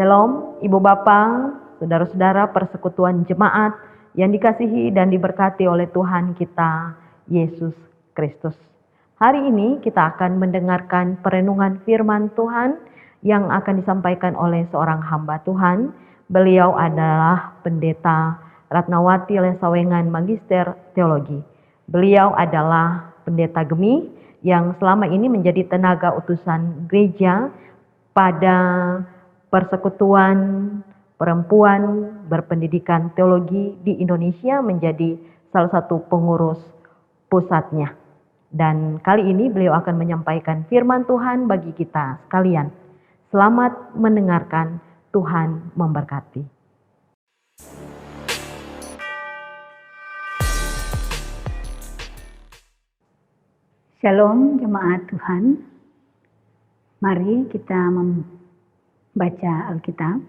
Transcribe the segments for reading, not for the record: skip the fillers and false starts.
Shalom, Ibu Bapa, saudara-saudara persekutuan jemaat yang dikasihi dan diberkati oleh Tuhan kita, Yesus Kristus. Hari ini kita akan mendengarkan perenungan firman Tuhan yang akan disampaikan oleh seorang hamba Tuhan. Beliau adalah Pendeta Ratnawati Lesawengan Magister Teologi. Beliau adalah pendeta Gemi yang selama ini menjadi tenaga utusan gereja pada Persekutuan Perempuan Berpendidikan Teologi di Indonesia, menjadi salah satu pengurus pusatnya. Dan kali ini beliau akan menyampaikan firman Tuhan bagi kita sekalian. Selamat mendengarkan, Tuhan memberkati. Shalom jemaat Tuhan. Mari kita baca Alkitab,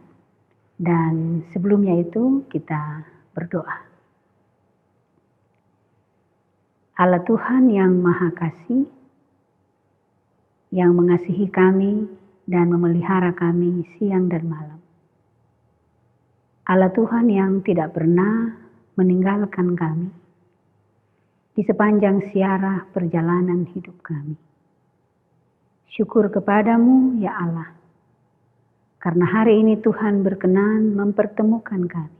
dan sebelumnya itu kita berdoa. Allah Tuhan yang Maha Kasih, yang mengasihi kami dan memelihara kami siang dan malam. Allah Tuhan yang tidak pernah meninggalkan kami di sepanjang siarah perjalanan hidup kami. Syukur kepadamu ya Allah, karena hari ini Tuhan berkenan mempertemukan kami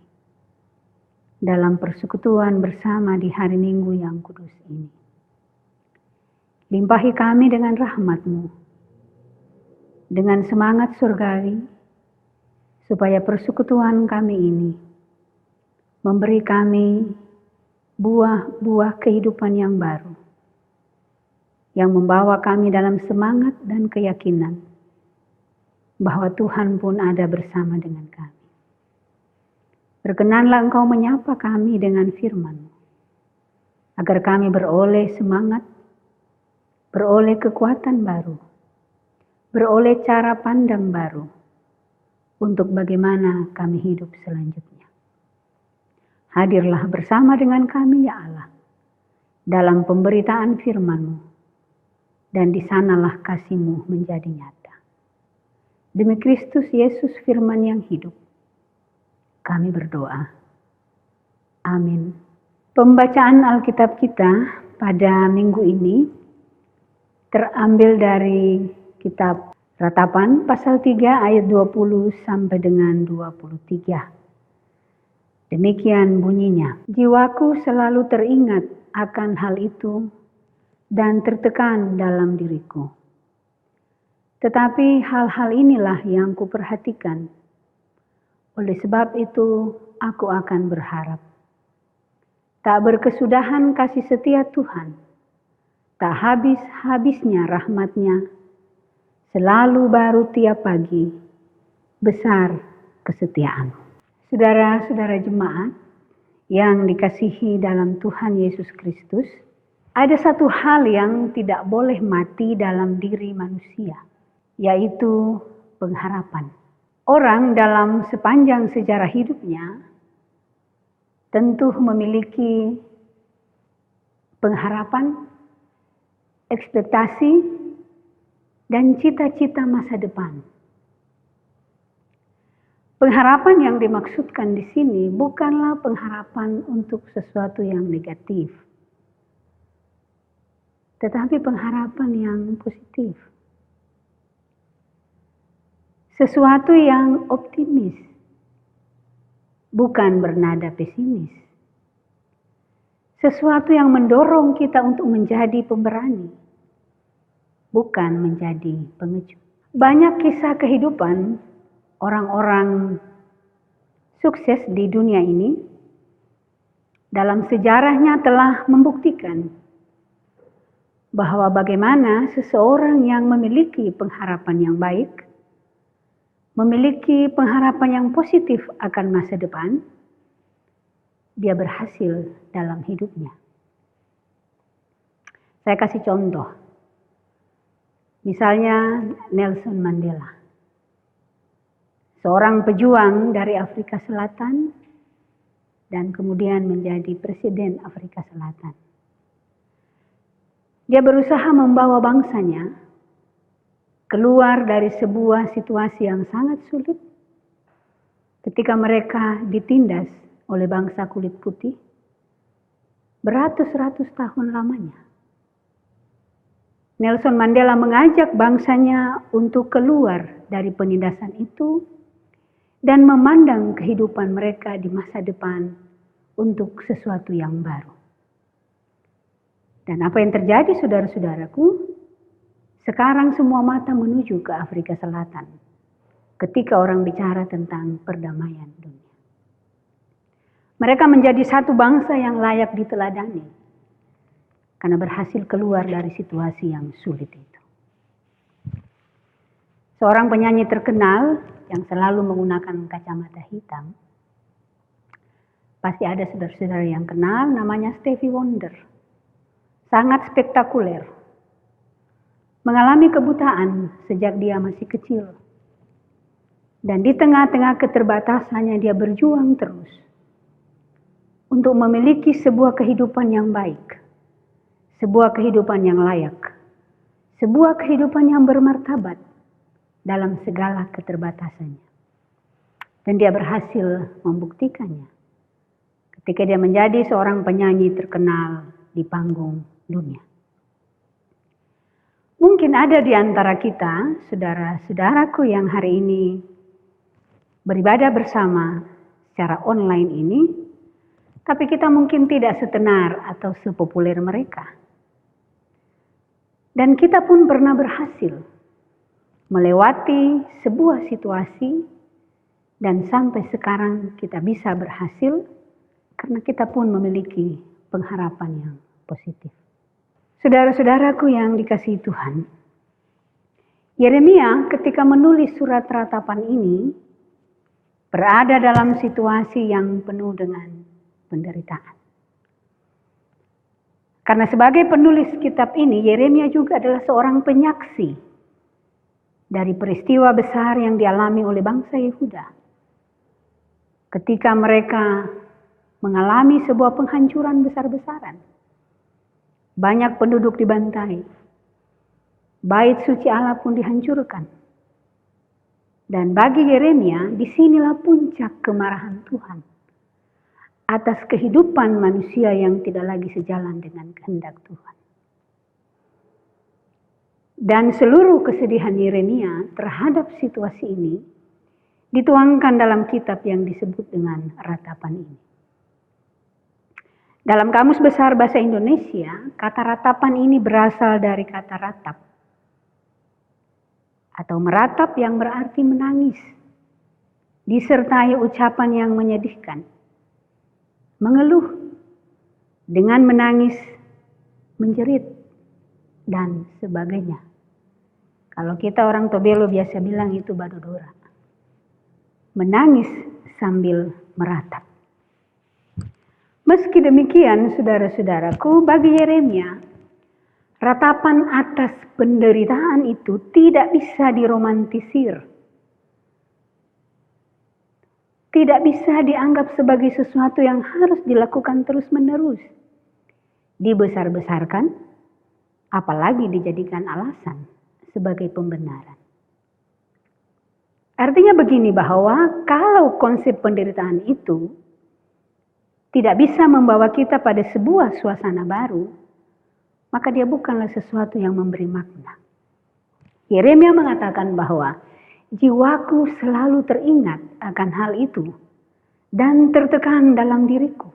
dalam persekutuan bersama di hari Minggu yang kudus ini. Limpahi kami dengan rahmat-Mu, dengan semangat surgawi, supaya persekutuan kami ini memberi kami buah-buah kehidupan yang baru, yang membawa kami dalam semangat dan keyakinan bahwa Tuhan pun ada bersama dengan kami. Berkenanlah Engkau menyapa kami dengan firman-Mu, agar kami beroleh semangat, beroleh kekuatan baru, beroleh cara pandang baru untuk bagaimana kami hidup selanjutnya. Hadirlah bersama dengan kami ya Allah dalam pemberitaan firman-Mu, dan di sanalah kasih-Mu menjadi nyata. Demi Kristus Yesus firman yang hidup, kami berdoa. Amin. Pembacaan Alkitab kita pada minggu ini terambil dari kitab Ratapan pasal 3 ayat 20 sampai dengan 23. Demikian bunyinya. Jiwaku selalu teringat akan hal itu dan tertekan dalam diriku. Tetapi hal-hal inilah yang kuperhatikan. Oleh sebab itu aku akan berharap. Tak berkesudahan kasih setia Tuhan. Tak habis-habisnya rahmat-Nya. Selalu baru tiap pagi. Besar kesetiaan. Saudara-saudara jemaat yang dikasihi dalam Tuhan Yesus Kristus, ada satu hal yang tidak boleh mati dalam diri manusia, yaitu pengharapan. Orang dalam sepanjang sejarah hidupnya tentu memiliki pengharapan, ekspektasi, dan cita-cita masa depan. Pengharapan yang dimaksudkan di sini bukanlah pengharapan untuk sesuatu yang negatif, tetapi pengharapan yang positif. Sesuatu yang optimis, bukan bernada pesimis. Sesuatu yang mendorong kita untuk menjadi pemberani, bukan menjadi pengecut. Banyak kisah kehidupan orang-orang sukses di dunia ini dalam sejarahnya telah membuktikan bahwa bagaimana seseorang yang memiliki pengharapan yang baik, memiliki pengharapan yang positif akan masa depan, dia berhasil dalam hidupnya. Saya kasih contoh. Misalnya Nelson Mandela. Seorang pejuang dari Afrika Selatan dan kemudian menjadi presiden Afrika Selatan. Dia berusaha membawa bangsanya keluar dari sebuah situasi yang sangat sulit ketika mereka ditindas oleh bangsa kulit putih beratus-ratus tahun lamanya. Nelson Mandela mengajak bangsanya untuk keluar dari penindasan itu dan memandang kehidupan mereka di masa depan untuk sesuatu yang baru. Dan apa yang terjadi, saudara-saudaraku? Sekarang semua mata menuju ke Afrika Selatan ketika orang bicara tentang perdamaian dunia. Mereka menjadi satu bangsa yang layak diteladani karena berhasil keluar dari situasi yang sulit itu. Seorang penyanyi terkenal yang selalu menggunakan kacamata hitam, pasti ada saudara-saudara yang kenal, namanya Stevie Wonder. Sangat spektakuler. Mengalami kebutaan sejak dia masih kecil. Dan di tengah-tengah keterbatasannya dia berjuang terus untuk memiliki sebuah kehidupan yang baik, sebuah kehidupan yang layak, sebuah kehidupan yang bermartabat dalam segala keterbatasannya. Dan dia berhasil membuktikannya ketika dia menjadi seorang penyanyi terkenal di panggung dunia. Mungkin ada di antara kita, saudara-saudaraku yang hari ini beribadah bersama secara online ini, tapi kita mungkin tidak setenar atau sepopuler mereka. Dan kita pun pernah berhasil melewati sebuah situasi dan sampai sekarang kita bisa berhasil karena kita pun memiliki pengharapan yang positif. Saudara-saudaraku yang dikasihi Tuhan, Yeremia ketika menulis surat ratapan ini berada dalam situasi yang penuh dengan penderitaan. Karena sebagai penulis kitab ini, Yeremia juga adalah seorang penyaksi dari peristiwa besar yang dialami oleh bangsa Yehuda. Ketika mereka mengalami sebuah penghancuran besar-besaran. Banyak penduduk dibantai. Bait suci Allah pun dihancurkan. Dan bagi Yeremia, disinilah puncak kemarahan Tuhan atas kehidupan manusia yang tidak lagi sejalan dengan kehendak Tuhan. Dan seluruh kesedihan Yeremia terhadap situasi ini dituangkan dalam kitab yang disebut dengan ratapan ini. Dalam Kamus Besar Bahasa Indonesia, kata ratapan ini berasal dari kata ratap atau meratap yang berarti menangis, disertai ucapan yang menyedihkan, mengeluh, dengan menangis, menjerit, dan sebagainya. Kalau kita orang Tobelo biasa bilang itu badodora. Menangis sambil meratap. Meski demikian, saudara-saudaraku, bagi Yeremia, ratapan atas penderitaan itu tidak bisa diromantisir. Tidak bisa dianggap sebagai sesuatu yang harus dilakukan terus-menerus. Dibesar-besarkan, apalagi dijadikan alasan sebagai pembenaran. Artinya begini, bahwa kalau konsep penderitaan itu tidak bisa membawa kita pada sebuah suasana baru, maka dia bukanlah sesuatu yang memberi makna. Yeremia mengatakan bahwa jiwaku selalu teringat akan hal itu dan tertekan dalam diriku.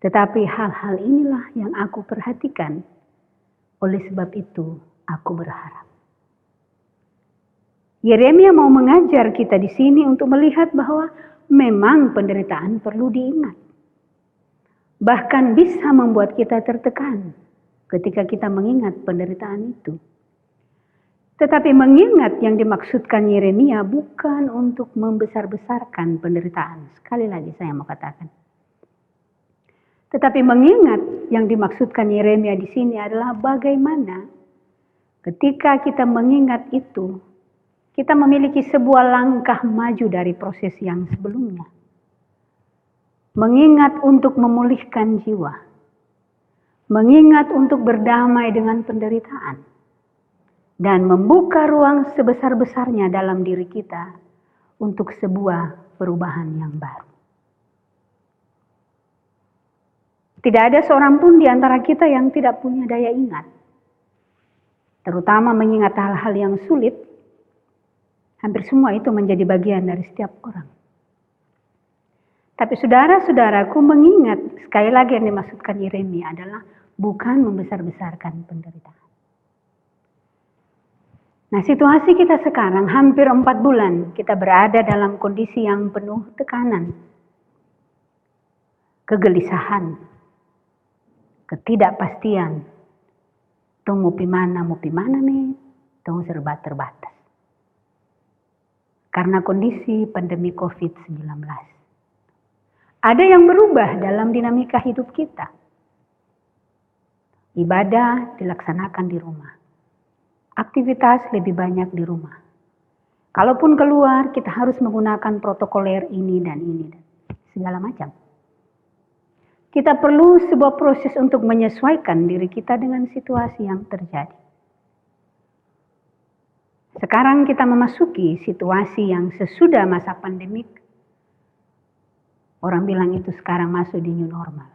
Tetapi hal-hal inilah yang aku perhatikan, oleh sebab itu aku berharap. Yeremia mau mengajar kita di sini untuk melihat bahwa memang penderitaan perlu diingat. Bahkan bisa membuat kita tertekan ketika kita mengingat penderitaan itu. Tetapi mengingat yang dimaksudkan Yeremia bukan untuk membesar-besarkan penderitaan. Sekali lagi saya mau katakan. Tetapi mengingat yang dimaksudkan Yeremia di sini adalah bagaimana ketika kita mengingat itu, kita memiliki sebuah langkah maju dari proses yang sebelumnya. Mengingat untuk memulihkan jiwa. Mengingat untuk berdamai dengan penderitaan. Dan membuka ruang sebesar-besarnya dalam diri kita untuk sebuah perubahan yang baru. Tidak ada seorang pun di antara kita yang tidak punya daya ingat, terutama mengingat hal-hal yang sulit. Hampir semua itu menjadi bagian dari setiap orang. Tapi saudara-saudaraku, mengingat, sekali lagi yang dimaksudkan Yeremia adalah bukan membesar-besarkan penderitaan. Nah, situasi kita sekarang hampir 4 bulan kita berada dalam kondisi yang penuh tekanan, kegelisahan, ketidakpastian. Tong mau pi mana nih, tong serba terbatas. Karena kondisi pandemi COVID-19. Ada yang berubah dalam dinamika hidup kita. Ibadah dilaksanakan di rumah. Aktivitas lebih banyak di rumah. Kalaupun keluar, kita harus menggunakan protokoler ini dan segala macam. Kita perlu sebuah proses untuk menyesuaikan diri kita dengan situasi yang terjadi. Sekarang kita memasuki situasi yang sesudah masa pandemik. Orang bilang itu sekarang masuk di new normal.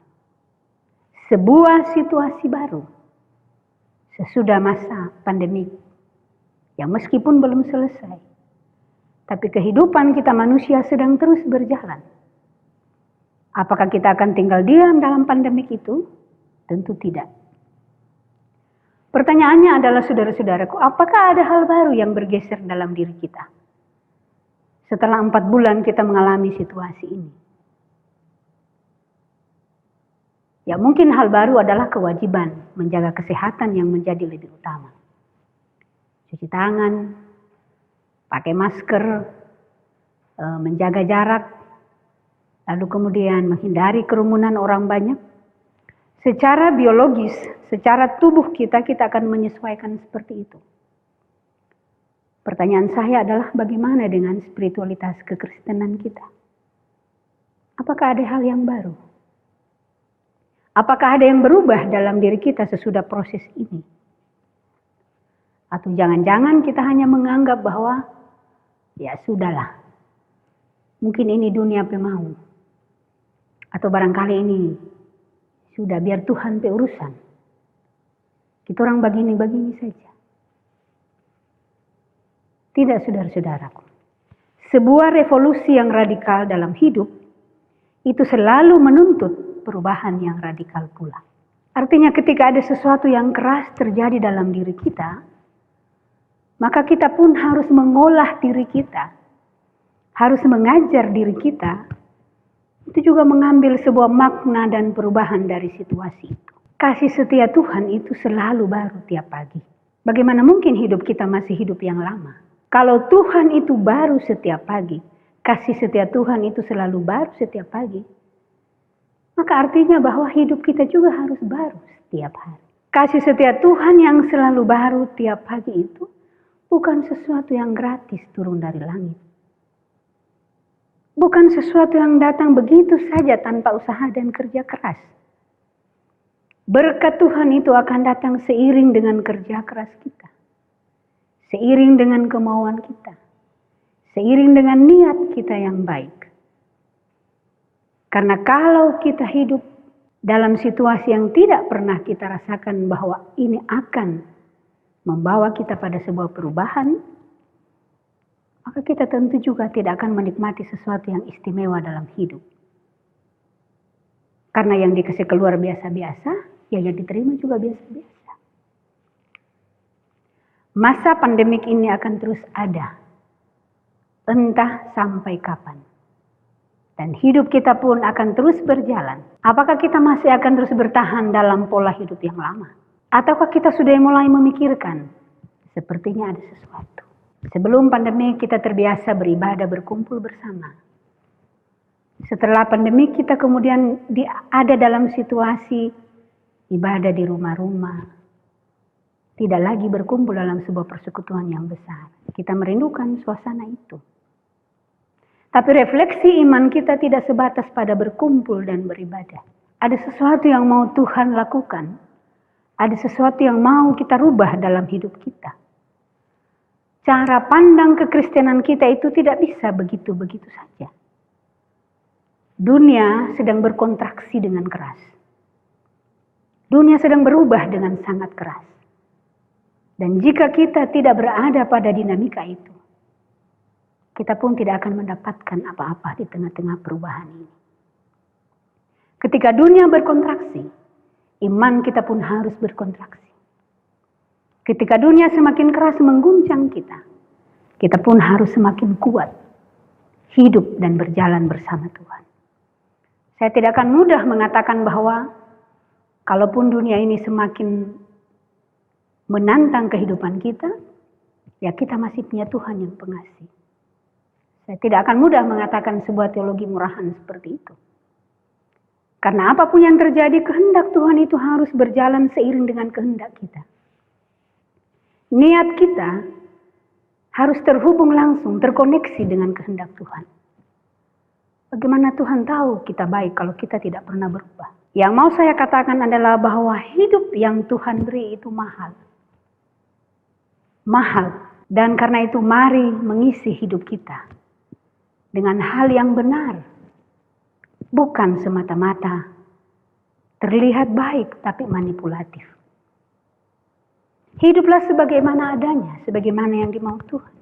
Sebuah situasi baru sesudah masa pandemik yang meskipun belum selesai, tapi kehidupan kita manusia sedang terus berjalan. Apakah kita akan tinggal diam dalam pandemik itu? Tentu tidak. Pertanyaannya adalah, saudara-saudaraku, apakah ada hal baru yang bergeser dalam diri kita setelah 4 bulan kita mengalami situasi ini? Ya, mungkin hal baru adalah kewajiban menjaga kesehatan yang menjadi lebih utama. Cuci tangan, pakai masker, menjaga jarak, lalu kemudian menghindari kerumunan orang banyak. Secara biologis, secara tubuh kita akan menyesuaikan seperti itu. Pertanyaan saya adalah bagaimana dengan spiritualitas kekristenan kita? Apakah ada hal yang baru? Apakah ada yang berubah dalam diri kita sesudah proses ini? Atau jangan-jangan kita hanya menganggap bahwa ya sudahlah, mungkin ini dunia pemau. Atau barangkali ini sudah biar Tuhan urusan. Kita orang begini-begini saja. Tidak, saudara-saudaraku. Sebuah revolusi yang radikal dalam hidup itu selalu menuntut perubahan yang radikal pula. Artinya ketika ada sesuatu yang keras terjadi dalam diri kita, maka kita pun harus mengolah diri kita. Harus mengajar diri kita. Itu juga mengambil sebuah makna dan perubahan dari situasi itu. Kasih setia Tuhan itu selalu baru tiap pagi. Bagaimana mungkin hidup kita masih hidup yang lama? Kalau Tuhan itu baru setiap pagi, kasih setia Tuhan itu selalu baru setiap pagi, maka artinya bahwa hidup kita juga harus baru setiap hari. Kasih setia Tuhan yang selalu baru tiap pagi itu bukan sesuatu yang gratis turun dari langit. Bukan sesuatu yang datang begitu saja tanpa usaha dan kerja keras. Berkat Tuhan itu akan datang seiring dengan kerja keras kita. Seiring dengan kemauan kita. Seiring dengan niat kita yang baik. Karena kalau kita hidup dalam situasi yang tidak pernah kita rasakan bahwa ini akan membawa kita pada sebuah perubahan, maka kita tentu juga tidak akan menikmati sesuatu yang istimewa dalam hidup. Karena yang dikasih keluar biasa-biasa, ya yang diterima juga biasa-biasa. Masa pandemik ini akan terus ada, entah sampai kapan. Dan hidup kita pun akan terus berjalan. Apakah kita masih akan terus bertahan dalam pola hidup yang lama? Ataukah kita sudah mulai memikirkan, sepertinya ada sesuatu. Sebelum pandemi kita terbiasa beribadah berkumpul bersama. Setelah pandemi kita kemudian ada dalam situasi ibadah di rumah-rumah. Tidak lagi berkumpul dalam sebuah persekutuan yang besar. Kita merindukan suasana itu. Tapi refleksi iman kita tidak sebatas pada berkumpul dan beribadah. Ada sesuatu yang mau Tuhan lakukan. Ada sesuatu yang mau kita rubah dalam hidup kita. cara pandang kekristenan kita itu tidak bisa begitu-begitu saja. Dunia sedang berkontraksi dengan keras. Dunia sedang berubah dengan sangat keras. Dan jika kita tidak berada pada dinamika itu, kita pun tidak akan mendapatkan apa-apa di tengah-tengah perubahan ini. Ketika dunia berkontraksi, iman kita pun harus berkontraksi. Ketika dunia semakin keras mengguncang kita, kita pun harus semakin kuat hidup dan berjalan bersama Tuhan. Saya tidak akan mudah mengatakan bahwa kalaupun dunia ini semakin menantang kehidupan kita, ya kita masih punya Tuhan yang pengasih. Saya tidak akan mudah mengatakan sebuah teologi murahan seperti itu. Karena apapun yang terjadi, kehendak Tuhan itu harus berjalan seiring dengan kehendak kita. Niat kita harus terhubung langsung, terkoneksi dengan kehendak Tuhan. Bagaimana Tuhan tahu kita baik kalau kita tidak pernah berubah? Yang mau saya katakan adalah bahwa hidup yang Tuhan beri itu mahal. Mahal. Dan karena itu mari mengisi hidup kita dengan hal yang benar. Bukan semata-mata terlihat baik tapi manipulatif. Hiduplah sebagaimana adanya, sebagaimana yang dimau Tuhan.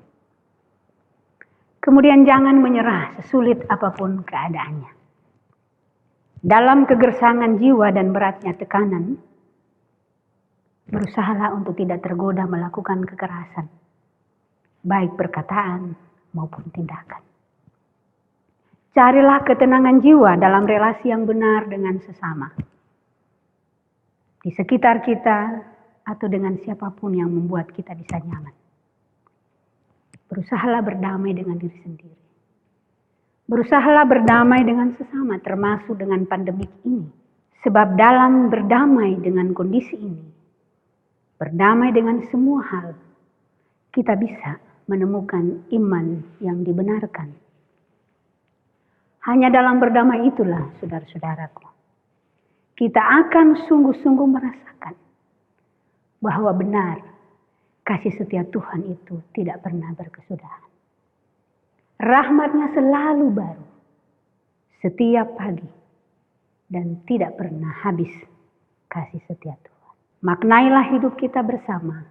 Kemudian jangan menyerah sesulit apapun keadaannya. Dalam kegersangan jiwa dan beratnya tekanan, berusahalah untuk tidak tergoda melakukan kekerasan, baik perkataan maupun tindakan. Carilah ketenangan jiwa dalam relasi yang benar dengan sesama. Di sekitar kita, atau dengan siapapun yang membuat kita bisa nyaman. Berusahalah berdamai dengan diri sendiri. Berusahalah berdamai dengan sesama, termasuk dengan pandemik ini. Sebab dalam berdamai dengan kondisi ini, berdamai dengan semua hal, kita bisa menemukan iman yang dibenarkan. Hanya dalam berdamai itulah, saudara-saudaraku, kita akan sungguh-sungguh merasakan bahwa benar kasih setia Tuhan itu tidak pernah berkesudahan. Rahmatnya selalu baru setiap pagi dan tidak pernah habis kasih setia Tuhan. Maknailah hidup kita bersama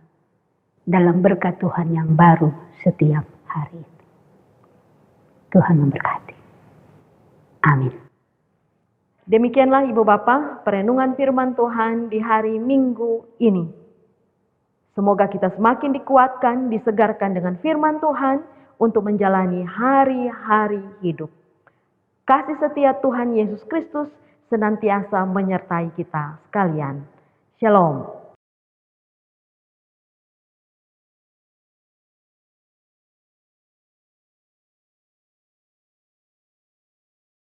dalam berkat Tuhan yang baru setiap hari. Tuhan memberkati. Amin. Demikianlah Ibu Bapak perenungan firman Tuhan di hari Minggu ini. Semoga kita semakin dikuatkan, disegarkan dengan firman Tuhan untuk menjalani hari-hari hidup. Kasih setia Tuhan Yesus Kristus senantiasa menyertai kita sekalian. Shalom.